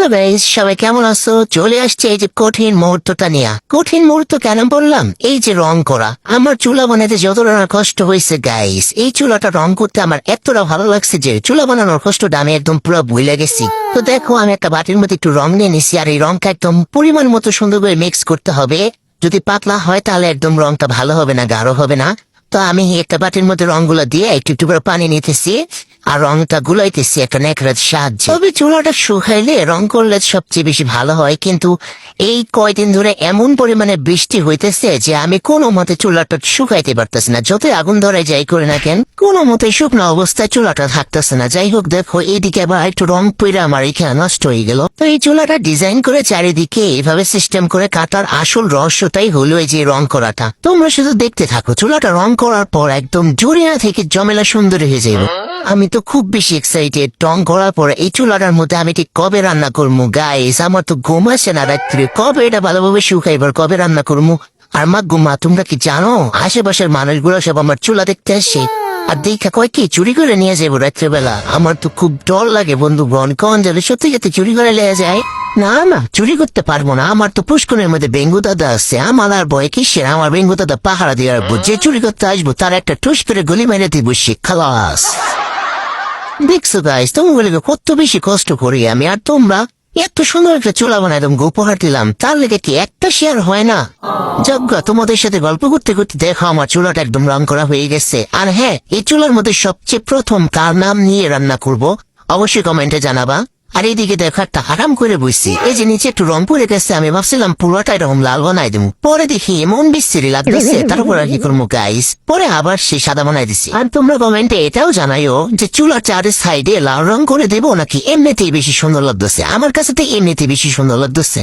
Hello guys, সবাই কেমন আছো? চলে আসছে এই যে কঠিন মুহূর্তটা নিয়ে। কঠিন মুহূর্ত কেন বললাম? এই যে রং করা, আমার চুলা বানাতে যতটা না কষ্ট হয়েছে গাইস, এই চুলাটা রং করতে আমার এতটা ভালো লাগছে যে চুলা বানানোর কষ্টটা আমি একদম পুরো ভুলে গেছি। তো দেখো, আমি একটা বাটির মধ্যে একটু রং নিয়ে নিছি, আর এই রংটা একদম পরিমাণ মতো সুন্দর করে মিক্স করতে হবে। যদি পাতলা হয় তাহলে একদম রংটা ভালো হবে না, গাঢ় হবে না। তো আমি একটা বাটির মধ্যে রংগুলো দিয়ে একটু একটু করে পানি নিতেছি আর রংটা গুলাইতেছি একটা নেকড়ার সাহায্যে। তবে চুলাটা শুকাইলে রং করলে সবচেয়ে বেশি ভালো হয়, কিন্তু এই কয়দিন ধরে এমন পরিমাণে বৃষ্টি হইতেছে যে আমি কোনো মতে চুলাটা শুকাইতে পারতেছি না। যতই আগুন ধরে যাই করে না কেন, কোনো মতে শুকনো অবস্থায় চুলাটা থাকতেছে না। যাই হোক, দেখো এইদিকে আবার একটু রং পইরা আমার এখানে নষ্ট হয়ে গেল। তো এই চুলাটা ডিজাইন করে চারিদিকে এইভাবে সিস্টেম করে কাটার আসল রহস্যটাই হলো এই যে রং করাটা। তোমরা শুধু দেখতে থাকো, চুলাটা রং করার পর একদম জরিয়া থেকে জমেলা সুন্দর হয়ে যাবে। আমি তো খুব বেশি এক্সাইটেড। রং করার পর এই চুলাটার মধ্যে আমি ঠিক কবে রান্না করবো গাইস, আমার তো ঘুম আসে না রাত্রে। কবে এটা ভালোভাবে শুকাইবার, কবে রান্না করবো। আর মা গুমা, তোমরা কি জানো আশেপাশের মানুষগুলো সব আমার চুলা দেখতে আসে আর দেখা কয় কি চুরি করে নিয়ে যাবো রাত্রেবেলা। আমার তো খুব ডর লাগে বন্ধুগণ, কোন যাবে সত্যি যাতে চুরি করে নিয়ে যায়। না না, চুরি করতে পারবো না, আমার তো পুষ্করের মধ্যে বেঙ্গু দাদা আছে। আমার আর ভয় কিসের, আমার বেঙ্গু দাদা পাহারা দিয়ে আসবো। যে চুরি করতে আসবো তার একটা টুস করে গলি মেরে দিব, সে খালাস। দেখছো গাইস, তুমি বলে কত বেশি কষ্ট করি আমি, আর তোমরা এত সুন্দর একটা চুলা বানায় তুমি উপহার দিলাম, তার লেগে কি একটা শেয়ার হয় না? যজ্ঞ, তোমাদের সাথে গল্প করতে করতে দেখো আমার চুলাটা একদম রং করা হয়ে গেছে। আর হ্যাঁ, এই চুলার মধ্যে সবচেয়ে প্রথম তার নাম নিয়ে রান্না করব, অবশ্যই কমেন্টে জানাবা। আর এইদিকে দেখো একটা আরাম করে বসছি, এই যে নিচে একটু রং পড়ে গেছে, আমি ভাবছিলাম পুরোটা এরকম লাল বানাই দেবো, পরে দেখি এমন বিশ্রী লাগতেছে, তারপর আর কি করবো গাইস, পরে আবার সেই সাদা বানাই দিছি। আর তোমরা কমেন্টে এটাও জানাইও যে চুলার চারের সাইডে লাল রং করে দেবো নাকি এমনিতেই বেশি সুন্দর লাগতেছে। আমার কাছে তো এমনিতেই বেশি সুন্দর লাগতেছে।